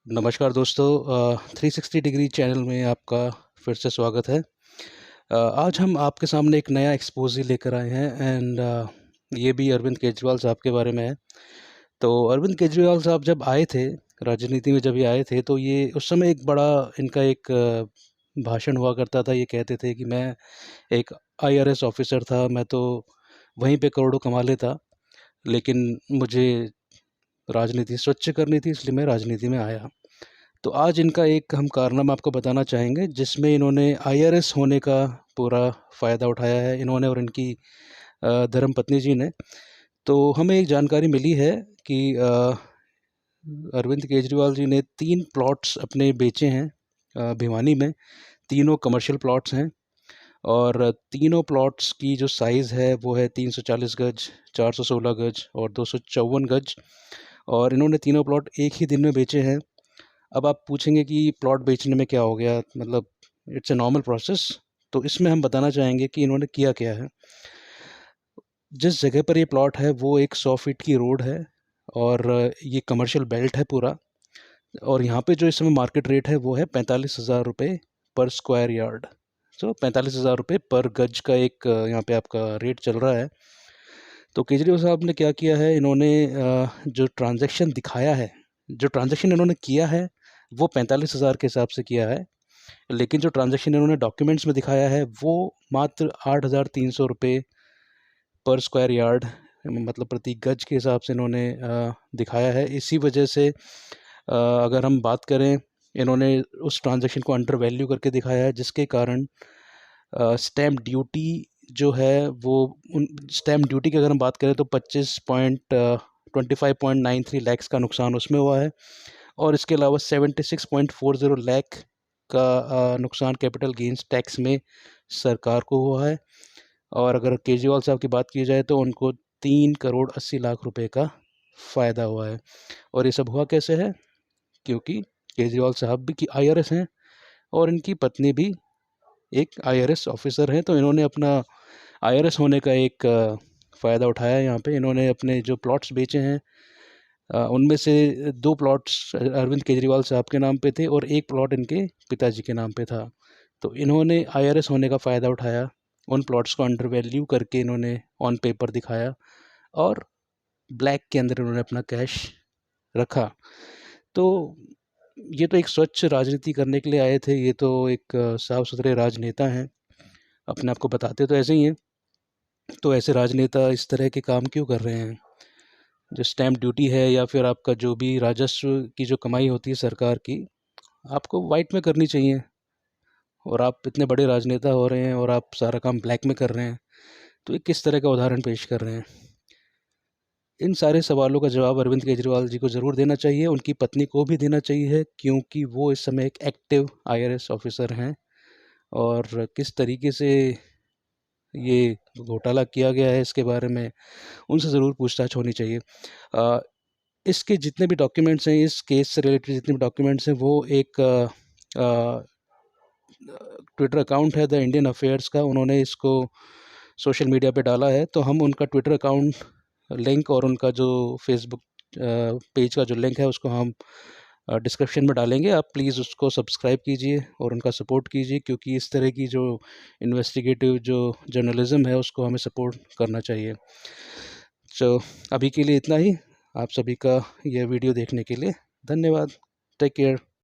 नमस्कार दोस्तों, 360 degree channel में आपका फिर से स्वागत है। आज हम आपके सामने एक नया एक्सपोज़ी लेकर आए हैं एंड ये भी अरविंद केजरीवाल साहब के बारे में है। तो अरविंद केजरीवाल साहब जब आए थे, राजनीति में जब ये आए थे, तो ये उस समय एक बड़ा इनका एक भाषण हुआ करता था। ये कहते थे कि मैं एक आईआरएस ऑफ़िसर था, मैं तो वहीं पे करोड़ों कमा लेता, लेकिन मुझे राजनीति स्वच्छ करनी थी, इसलिए मैं राजनीति में आया। तो आज इनका एक हम कारनामा आपको बताना चाहेंगे, जिसमें इन्होंने आईआरएस होने का पूरा फ़ायदा उठाया है, इन्होंने और इनकी धर्मपत्नी जी ने। तो हमें एक जानकारी मिली है कि अरविंद केजरीवाल जी ने 3 प्लॉट्स अपने बेचे हैं भिवानी में। तीनों कमर्शियल प्लॉट्स हैं और तीनों प्लॉट्स की जो साइज़ है वो है 340 गज, 416 गज और 254 गज, और इन्होंने तीनों प्लॉट एक ही दिन में बेचे हैं। अब आप पूछेंगे कि प्लॉट बेचने में क्या हो गया, मतलब इट्स अ नॉर्मल प्रोसेस। तो इसमें हम बताना चाहेंगे कि इन्होंने किया क्या है। जिस जगह पर ये प्लॉट है वो एक 100 फीट की रोड है और ये कमर्शियल बेल्ट है पूरा, और यहाँ पे जो इस समय मार्केट रेट है वो है 45,000 रुपये पर स्क्वायर यार्ड। सो 45,000 रुपये पर गज का एक यहाँ पे आपका रेट चल रहा है। तो केजरीवाल साहब ने क्या किया है, इन्होंने जो ट्रांजैक्शन दिखाया है, जो ट्रांजैक्शन इन्होंने किया है वो 45,000 के हिसाब से किया है, लेकिन जो ट्रांजैक्शन इन्होंने डॉक्यूमेंट्स में दिखाया है वो मात्र 8,300 रुपये पर स्क्वायर यार्ड, मतलब प्रति गज के हिसाब से इन्होंने दिखाया है। इसी वजह से अगर हम बात करें, इन्होंने उस ट्रांजैक्शन को अंडर वैल्यू करके दिखाया है, जिसके कारण स्टैम्प ड्यूटी जो है वो, उन स्टैम्प ड्यूटी की अगर हम बात करें तो 25.93 लैक्स का नुकसान उसमें हुआ है, और इसके अलावा 76.40 लाख का नुकसान कैपिटल गेंस टैक्स में सरकार को हुआ है। और अगर केजरीवाल साहब की बात की जाए तो उनको 3 करोड़ 80 लाख रुपए का फ़ायदा हुआ है। और ये सब हुआ कैसे है? क्योंकि केजरीवाल साहब भी की आईआरएस हैं और इनकी पत्नी भी एक आईआरएस ऑफिसर हैं, तो इन्होंने अपना आईआरएस होने का एक फ़ायदा उठाया है। यहाँ पे इन्होंने अपने जो प्लॉट्स बेचे हैं, उनमें से 2 प्लॉट्स अरविंद केजरीवाल साहब के नाम पे थे और 1 प्लॉट इनके पिताजी के नाम पे था। तो इन्होंने आईआरएस होने का फ़ायदा उठाया, उन प्लॉट्स को अंडर वैल्यू करके इन्होंने ऑन पेपर दिखाया और ब्लैक के अंदर इन्होंने अपना कैश रखा। तो ये तो एक स्वच्छ राजनीति करने के लिए आए थे, ये तो एक साफ-सुथरे राजनेता हैं, अपने आप को बताते तो ऐसे ही हैं। तो ऐसे राजनेता इस तरह के काम क्यों कर रहे हैं? जो स्टैम्प ड्यूटी है या फिर आपका जो भी राजस्व की जो कमाई होती है सरकार की, आपको व्हाइट में करनी चाहिए, और आप इतने बड़े राजनेता हो रहे हैं और आप सारा काम ब्लैक में कर रहे हैं। तो ये किस तरह का उदाहरण पेश कर रहे हैं? इन सारे सवालों का जवाब अरविंद केजरीवाल जी को ज़रूर देना चाहिए, उनकी पत्नी को भी देना चाहिए, क्योंकि वो इस समय एक एक्टिव आईआरएस ऑफिसर हैं, और किस तरीके से ये घोटाला किया गया है इसके बारे में उनसे ज़रूर पूछताछ होनी चाहिए। अ, इसके जितने भी डॉक्यूमेंट्स हैं, इस केस से रिलेटेड जितने भी डॉक्यूमेंट्स हैं, वो एक ट्विटर अकाउंट है द इंडियन अफेयर्स का, उन्होंने इसको सोशल मीडिया पे डाला है। तो हम उनका ट्विटर अकाउंट लिंक और उनका जो फेसबुक पेज का जो लिंक है उसको हम डिस्क्रिप्शन में डालेंगे। आप प्लीज़ उसको सब्सक्राइब कीजिए और उनका सपोर्ट कीजिए, क्योंकि इस तरह की जो इन्वेस्टिगेटिव जो जर्नलिज़्म है उसको हमें सपोर्ट करना चाहिए। तो अभी के लिए इतना ही। आप सभी का यह वीडियो देखने के लिए धन्यवाद। Take care.